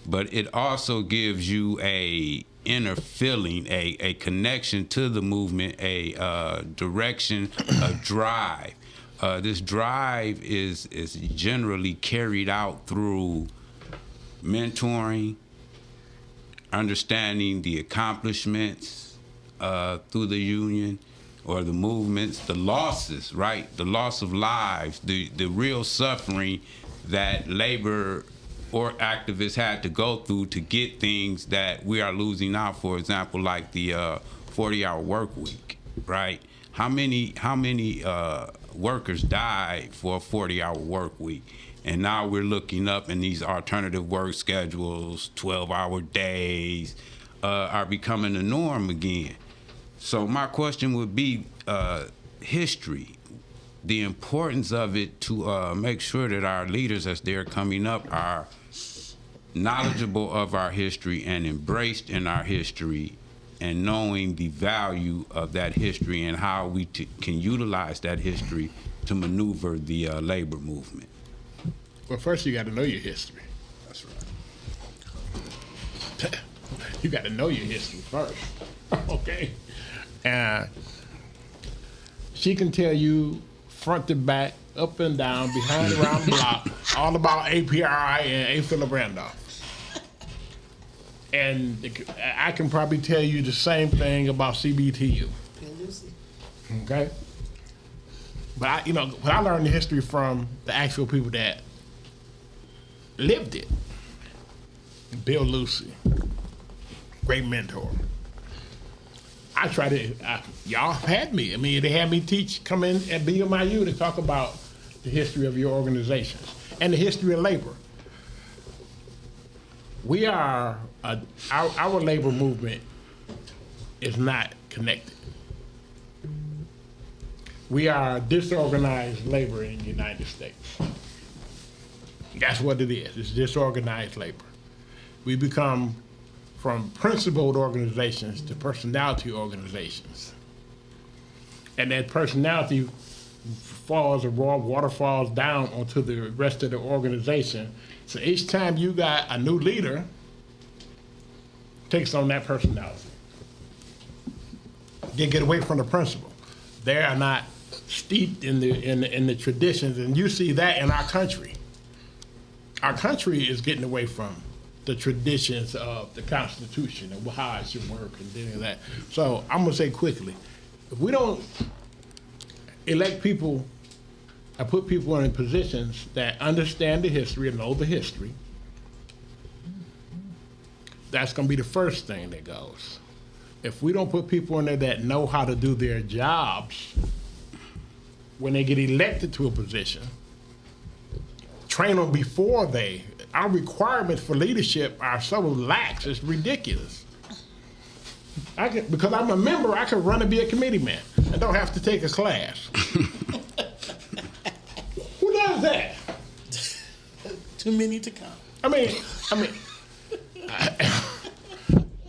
but it also gives you a inner feeling, a connection to the movement, a direction, a drive. This drive is generally carried out through mentoring, understanding the accomplishments through the union or the movements, the losses, right? The loss of lives, the real suffering that labor or activists had to go through to get things that we are losing out. For example, like the 40-hour work week, right? How many workers died for a 40-hour work week? And now we're looking up, and these alternative work schedules, 12-hour days, are becoming the norm again. So my question would be history, the importance of it to make sure that our leaders, as they're coming up, are knowledgeable of our history and embraced in our history, and knowing the value of that history and how we can utilize that history to maneuver the labor movement.
Well, first you got to know your history.
That's right.
You got to know your history first. Okay. She can tell you front to back, up and down, behind, around the block, all about APRI and A. Philip Randolph. And I can probably tell you the same thing about CBTU. Okay? But I learned the history from the actual people that lived it. Bill Lucy, great mentor. I try to, y'all had me. I mean, they had me come in at BMIU to talk about the history of your organizations. and the history of labor. We are, our labor movement is not connected. We are disorganized labor in the United States. That's what it is. It's disorganized labor. We become from principled organizations to personality organizations. And that personality falls, or raw water falls down onto the rest of the organization. So each time you got a new leader, takes on that personality. They get away from the principle. They are not steeped in the traditions, and you see that in our country. Our country is getting away from the traditions of the Constitution and how it should work and things like that. So I'm gonna say quickly, if we don't elect people and put people in positions that understand the history and know the history, that's gonna be the first thing that goes. If we don't put people in there that know how to do their jobs when they get elected to a position, train them before our requirements for leadership are so lax, it's ridiculous. Because I'm a member, I can run and be a committee man and don't have to take a class. Who does that?
Too many to count.
I mean,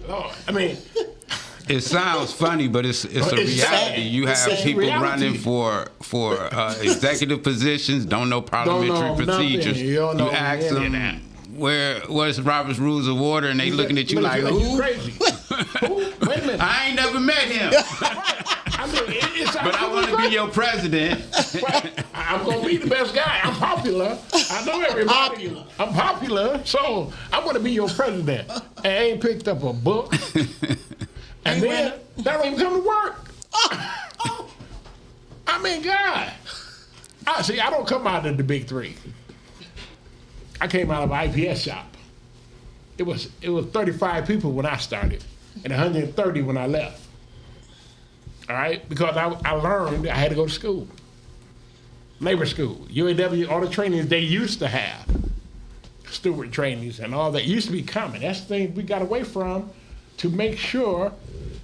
Lord,
It sounds funny, but it's a
It's
reality. You have
It's a
people
reality.
running for executive positions, don't know parliamentary
Don't know
procedures.
nothing. You don't know
ask
any of that.
them what's Robert's Rules of Order, and they looking at you like,
you
who?
crazy. Who? Wait a minute.
I ain't never met him,
I mean, it's
but I want to be your president.
I'm gonna be the best guy. I'm popular. I know everybody.
Popular.
I'm popular, so I want to be your president. And I ain't picked up a book, and then that don't even come to work. I mean, God. I don't come out of the big three. I came out of an IPS shop. It was 35 people when I started, and 130 when I left. All right, because I learned I had to go to school, labor school, UAW, all the trainings they used to have, steward trainings and all that used to be common. That's the thing we got away from, to make sure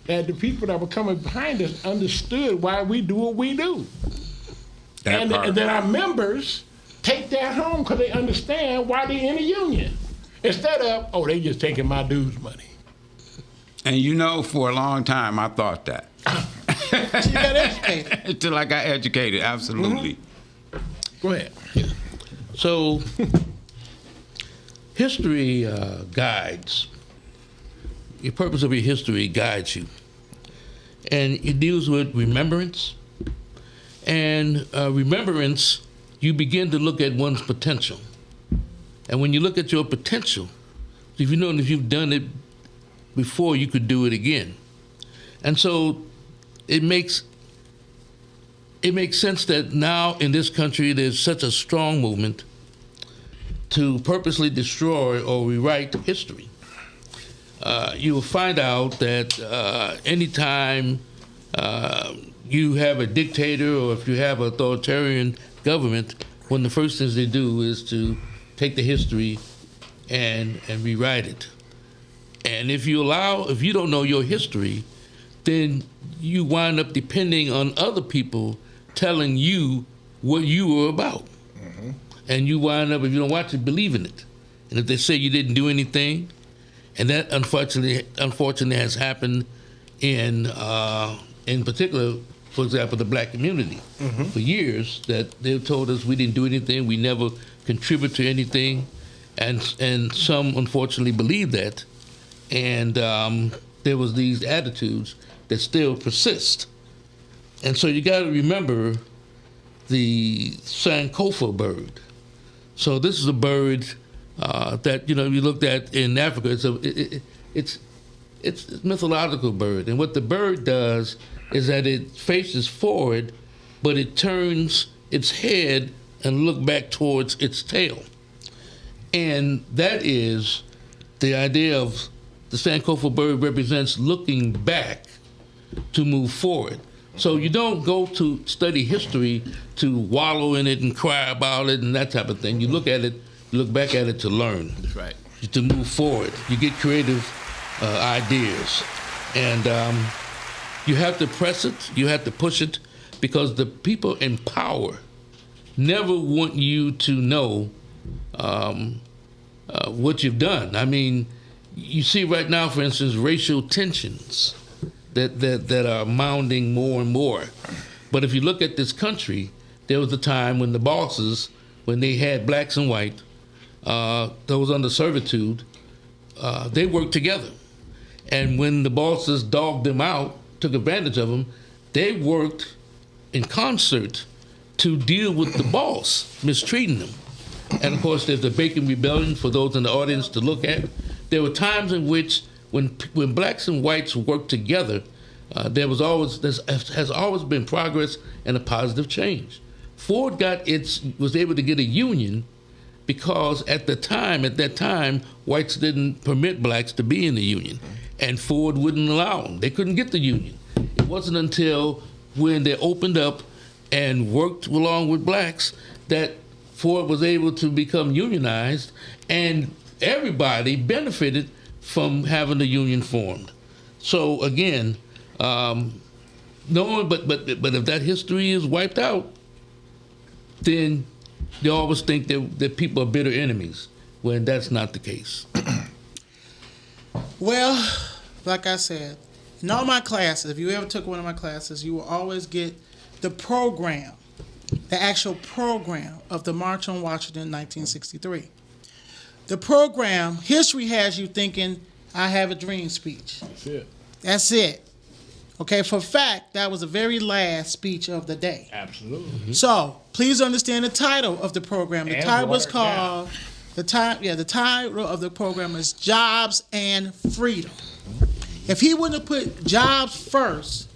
that the people that were coming behind us understood why we do what we do. And then our members take that home because they understand why they're in a union. Instead of, they just taking my dues money.
And for a long time, I thought that.
You got educated.
Until I got educated, absolutely.
Go ahead.
So, history guides. The purpose of your history guides you. And it deals with remembrance. And remembrance, you begin to look at one's potential. And when you look at your potential, if you've done it before, you could do it again. And so it makes sense that now in this country there's such a strong movement to purposely destroy or rewrite history. You will find out that anytime you have a dictator, or if you have an authoritarian government, one of the first things they do is to take the history and rewrite it. And if you don't know your history, then you wind up depending on other people telling you what you were about. Mm-hmm. And you wind up, if you don't watch it, believing it. And if they say you didn't do anything, and that unfortunately has happened in particular, for example, the black community, for years, that they've told us we didn't do anything, we never contribute to anything, and some unfortunately believe that, and there was these attitudes that still persist. And so you got to remember the Sankofa bird. So this is a bird that you looked at in Africa. It's a mythological bird, and what the bird does is that it faces forward, but it turns its head and look back towards its tail. And that is the idea of the Sankofa bird represents looking back to move forward. So you don't go to study history to wallow in it and cry about it and that type of thing. You look at it, you look back at it to learn.
That's right.
To move forward. You get creative ideas. And you have to press it, you have to push it, because the people in power never want you to know what you've done. I mean, you see right now, for instance, racial tensions that are mounting more and more. But if you look at this country, there was a time when the bosses, when they had blacks and white, those under servitude, they worked together. And when the bosses dogged them out, took advantage of them, they worked in concert to deal with the boss mistreating them. And of course, there's the Bacon Rebellion for those in the audience to look at. There were times in which, when blacks and whites worked together, there has always been progress and a positive change. Ford was able to get a union because at that time, whites didn't permit blacks to be in the union, and Ford wouldn't allow them. They couldn't get the union. It wasn't until when they opened up and worked along with blacks that Ford was able to become unionized, and everybody benefited from having the union formed. So again, knowing, but if that history is wiped out, then they always think that people are bitter enemies, when that's not the case.
Well, like I said, in all my classes, if you ever took one of my classes, you will always get the program, the actual program of the March on Washington in 1963. The program, history has you thinking, I have a dream speech.
That's it.
That's it. Okay, for fact, that was the very last speech of the day.
Absolutely.
So, please understand the title of the program. The
And
title was
watered
called, the title of the program is Jobs and Freedom. If he wouldn't have put jobs first,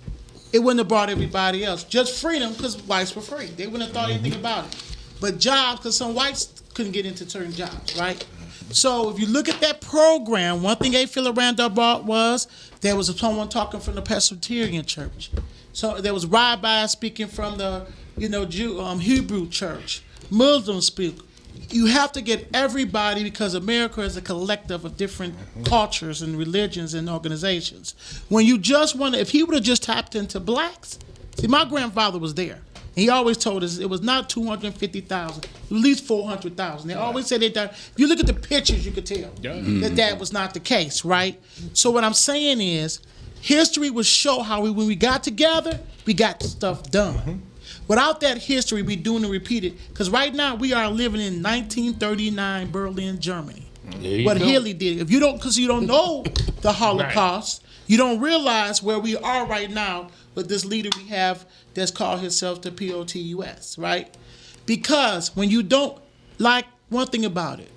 it wouldn't have brought everybody else. Just freedom, because whites were free. They wouldn't have thought anything about it. But jobs, because some whites couldn't get into certain jobs, right? So if you look at that program, one thing A. Philip Randolph brought was there was someone talking from the Presbyterian church. So there was rabbis speaking from the Hebrew church, Muslims speak. You have to get everybody, because America is a collective of different cultures and religions and organizations. When you just want to, if he would have just tapped into blacks, see, my grandfather was there. And he always told us it was not 250,000, at least 400,000. They always said that. If you look at the pictures, you could tell that was not the case, right? So what I'm saying is, history will show how when we got together, we got stuff done. Without that history, we doing and repeat it. Because right now, we are living in 1939 Berlin, Germany. What Hitler did. If you don't, because you don't know the Holocaust, you don't realize where we are right now with this leader we have that's called himself the POTUS, right? Because when you don't, like, one thing about it,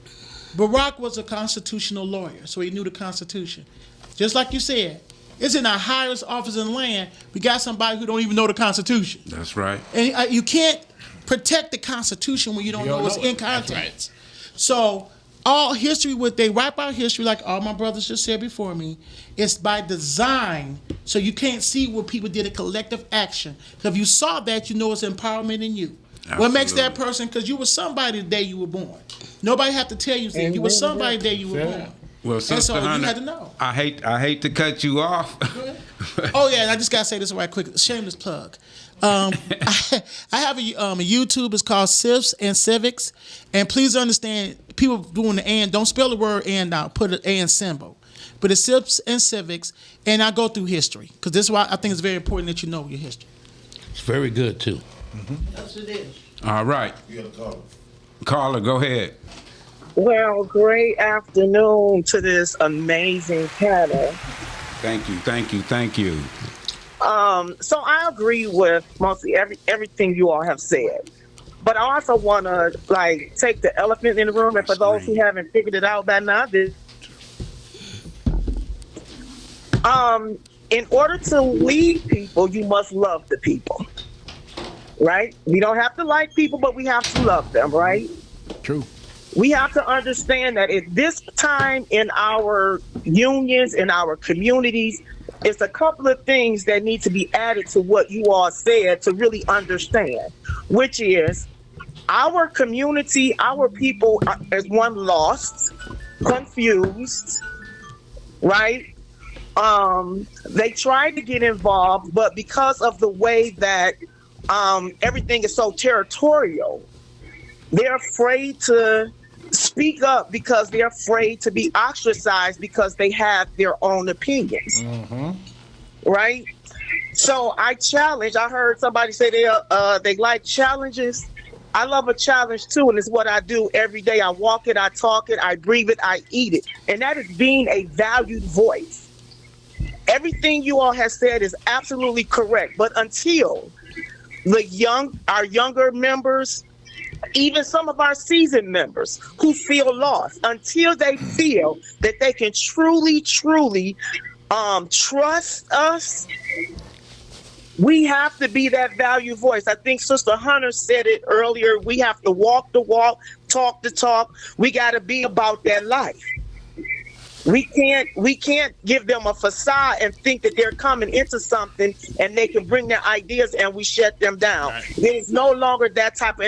Barack was a constitutional lawyer, so he knew the Constitution. Just like you said, it's in our highest office in the land, we got somebody who don't even know the Constitution.
That's right.
And you can't protect the Constitution when you don't know what's in context. Right. So all history, what they wipe out history, like all my brothers just said before me, it's by design. So you can't see what people did a collective action. So if you saw that, you know it's empowerment in you. Absolutely. What makes that person, because you were somebody the day you were born. Nobody have to tell you things. You were somebody the day you were born.
Well, Sister Hunter, you had to know. I hate to cut you off.
Oh yeah, and I just gotta say this right quick. Shameless plug. I have a YouTube. It's called Civics and Civics, and please understand, people doing the and, don't spell the word and out. Put an and symbol. But it's Civics and Civics, and I go through history because this is why I think it's very important that you know your history.
It's very good too.
Yes, it is.
All right. You got a caller. Caller, go ahead.
Well, great afternoon to this amazing panel.
Thank you.
So I agree with mostly everything you all have said. But I also want to, take the elephant in the room. And for those who haven't figured it out by now, in order to lead people, you must love the people. Right? We don't have to like people, but we have to love them, right?
True.
We have to understand that at this time in our unions, in our communities, it's a couple of things that need to be added to what you all said to really understand, which is our community, our people is one lost, confused, right? They tried to get involved, but because of the way that everything is so territorial, they're afraid to speak up because they're afraid to be ostracized because they have their own opinions, right? So I heard somebody say they like challenges. I love a challenge too, and it's what I do every day. I walk it, I talk it, I breathe it, I eat it. And that is being a valued voice. Everything you all have said is absolutely correct. But until our younger members, even some of our seasoned members who feel lost, until they feel that they can truly trust us, we have to be that value voice. I think Sister Hunter said it earlier. We have to walk the walk, talk the talk. We got to be about that life. We can't give them a facade and think that they're coming into something and they can bring their ideas and we shut them down. Right. There's no longer that type of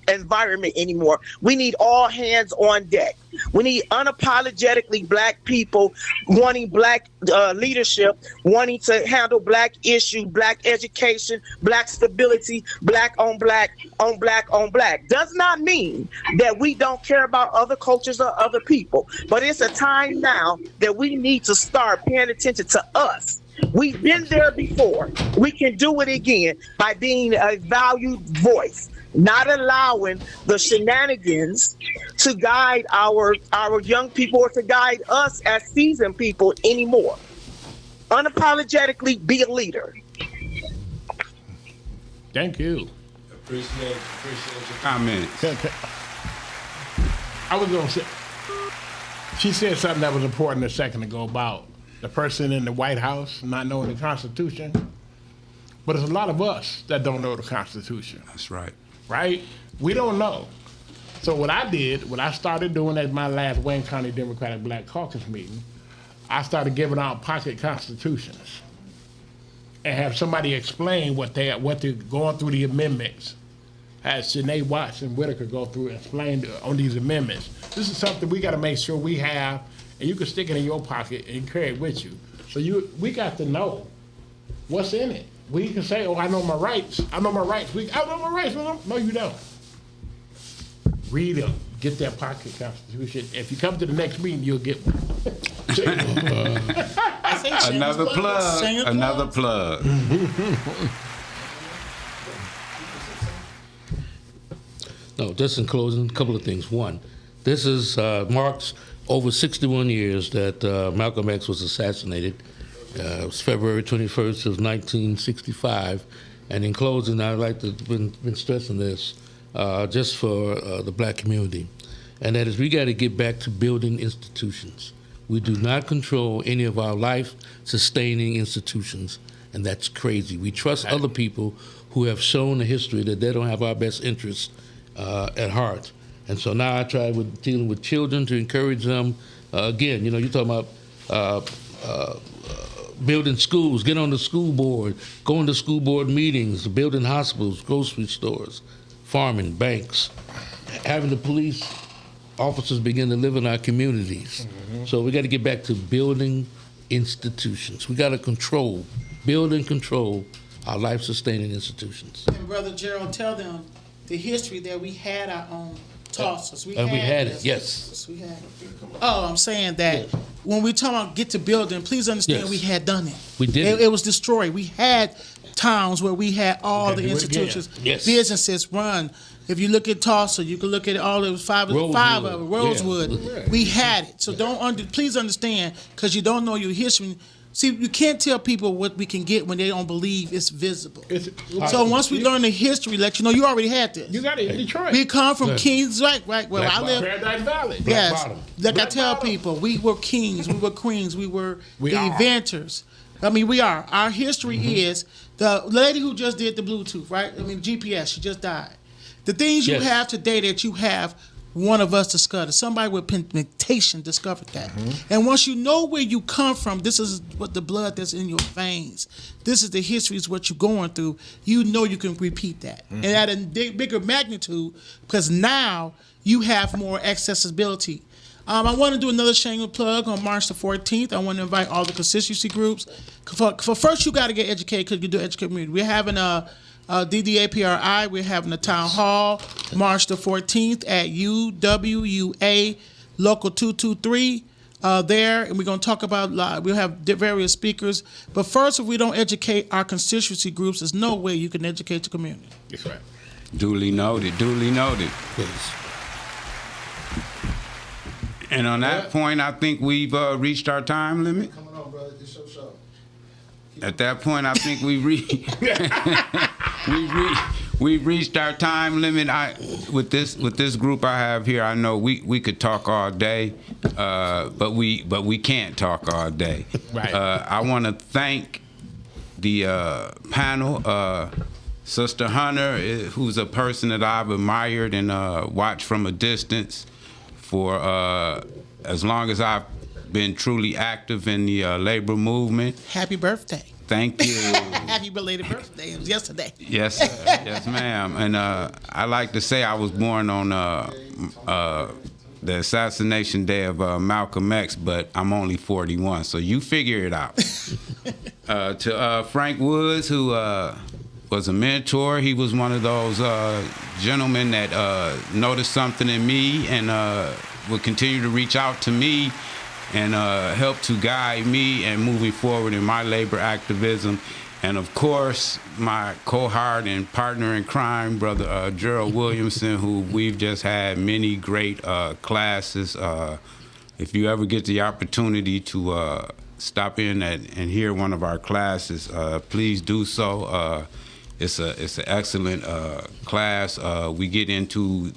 environment anymore. We need all hands on deck. We need unapologetically black people wanting black leadership, wanting to handle black issue, black education, black stability, black on black on black on black. Does not mean that we don't care about other cultures or other people, but it's a time now that we need to start paying attention to us. We've been there before. We can do it again by being a valued voice, not allowing the shenanigans to guide our young people or to guide us as seasoned people anymore. Unapologetically be a leader.
Thank you.
Appreciate your comments.
I was going to say, she said something that was important a second ago about the person in the White House not knowing the Constitution. But there's a lot of us that don't know the Constitution.
That's right.
Right? We don't know. So what I started doing at my last Wayne County Democratic Black Caucus meeting, I started giving out pocket constitutions and have somebody explain what they're going through the amendments. Had Shanae Watts and Whitaker go through and explain on these amendments. This is something we got to make sure we have, and you can stick it in your pocket and carry it with you. So we got to know what's in it. We can say, "Oh, I know my rights. I know my rights." I know my rights. No, you don't. Read them. Get that pocket constitution. If you come to the next meeting, you'll get one.
Another plug. Another plug.
No, just in closing, a couple of things. One, this is marks over 61 years that Malcolm X was assassinated. It was February 21st of 1965. And in closing, I'd like to been stressing this just for the black community. And that is, we got to get back to building institutions. We do not control any of our life-sustaining institutions, and that's crazy. We trust other people who have shown the history that they don't have our best interests at heart. And so now I try with dealing with children to encourage them. Again, you're talking about building schools, get on the school board, going to school board meetings, building hospitals, grocery stores, farming, banks, having the police officers begin to live in our communities. Mm-hmm. So we got to get back to building institutions. We got to build and control our life-sustaining institutions.
And Brother Gerald, tell them the history that we had our own tossers.
We had it, yes.
We had it. Oh, I'm saying that when we talk about get to building, please understand we had done it.
We did
it. It was destroyed. We had towns where we had all the institutions, businesses run. If you look at Tulsa, you can look at all those five of them, Rosewood. Yeah. We had it. So please understand, because you don't know your history. See, you can't tell people what we can get when they don't believe it's visible. So once we learn the history, let you know you already had this.
You got it in Detroit.
We come from Kings, right? Where I live.
Paradise Valley.
Yes. Like I tell people, we were kings, we were queens, we were inventors. I mean, we are. Our history is the lady who just did the Bluetooth, right? I mean, GPS, she just died. The things you have today that you have one of us discovered. Somebody with pigmentation discovered that. And once you know where you come from, this is what the blood that's in your veins. This is the history, is what you're going through. You know you can repeat that. And at a bigger magnitude, because now you have more accessibility. I want to do another shameless plug on March the 14th. I want to invite all the constituency groups. For first, you got to get educated because you do educate community. We're having a DDAPRI. We're having a town hall March the 14th at UWUA Local 223 there, and we're going to talk about. We'll have various speakers. But first, if we don't educate our constituency groups, there's no way you can educate the community.
That's right.
Duly noted. Duly noted.
Please.
And on that point, I think we've reached our time limit.
Coming on, brother. It's your show.
At that point, I think we've reached our time limit. With this group I have here, I know we could talk all day, but we can't talk all day.
Right.
I want to thank the panel. Sister Hunter, who's a person that I've admired and watched from a distance for as long as I've been truly active in the labor movement.
Happy birthday.
Thank you.
Happy belated birthday. It was yesterday.
Yes, yes, ma'am. And I like to say I was born on the assassination day of Malcolm X, but I'm only 41, so you figure it out. To Frank Woods, who was a mentor. He was one of those gentlemen that noticed something in me and would continue to reach out to me and help to guide me and moving forward in my labor activism. And of course, my cohort and partner in crime, Brother Gerald Williamson, who we've just had many great classes. If you ever get the opportunity to stop in and hear one of our classes, please do so. It's an excellent class. We get into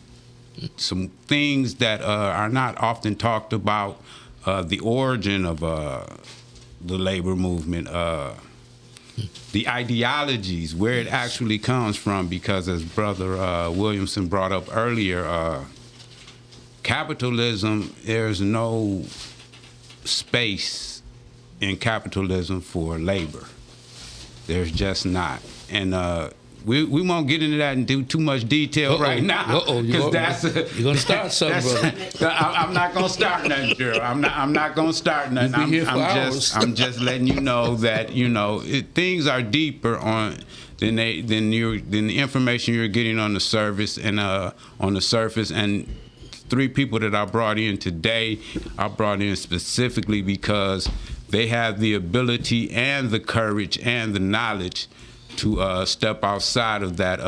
some things that are not often talked about. The origin of the labor movement, the ideologies, where it actually comes from, because as Brother Williamson brought up earlier, capitalism, there's no space in capitalism for labor. There's just not. And we won't get into that and do too much detail right now.
You're going to start something, brother.
I'm not going to start nothing, Gerald. I'm not going to start nothing.
We'll be here for hours.
I'm just letting you know that things are deeper than the information you're getting on the surface and 3 people that I brought in today, I brought in specifically because they have the ability and the courage and the knowledge to step outside of that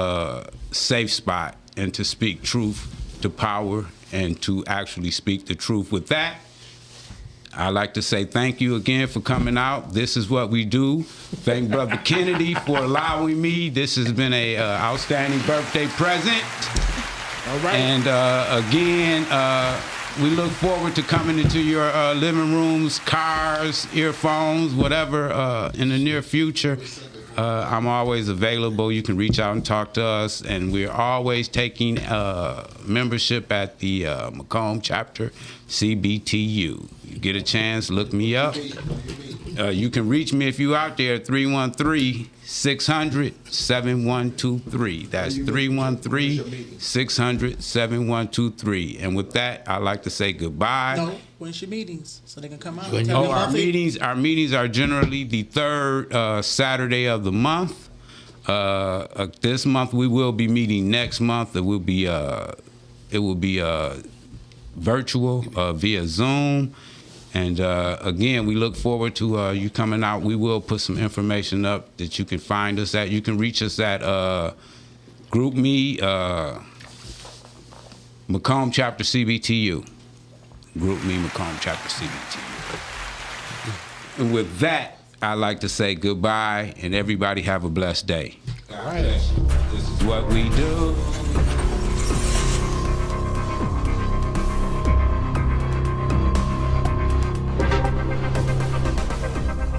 safe spot and to speak truth to power and to actually speak the truth. With that, I'd like to say thank you again for coming out. This is what we do. Thank Brother Kennedy for allowing me. This has been a outstanding birthday present.
All right.
And again, we look forward to coming into your living rooms, cars, earphones, whatever, in the near future. I'm always available. You can reach out and talk to us. And we're always taking membership at the Macomb chapter, CBTU. You get a chance, look me up. You can reach me if you're out there at 313-600-7123. That's 313-600-7123. And with that, I'd like to say goodbye.
No, when's your meetings so they can come out?
Our meetings are generally the third Saturday of the month. This month we will be meeting. Next month it will be virtual via Zoom. And again, we look forward to you coming out. We will put some information up that you can find us at. You can reach us at GroupMe, Macomb Chapter CBTU. GroupMe, Macomb Chapter CBTU. And with that, I'd like to say goodbye, and everybody have a blessed day.
All right.
This is what we do.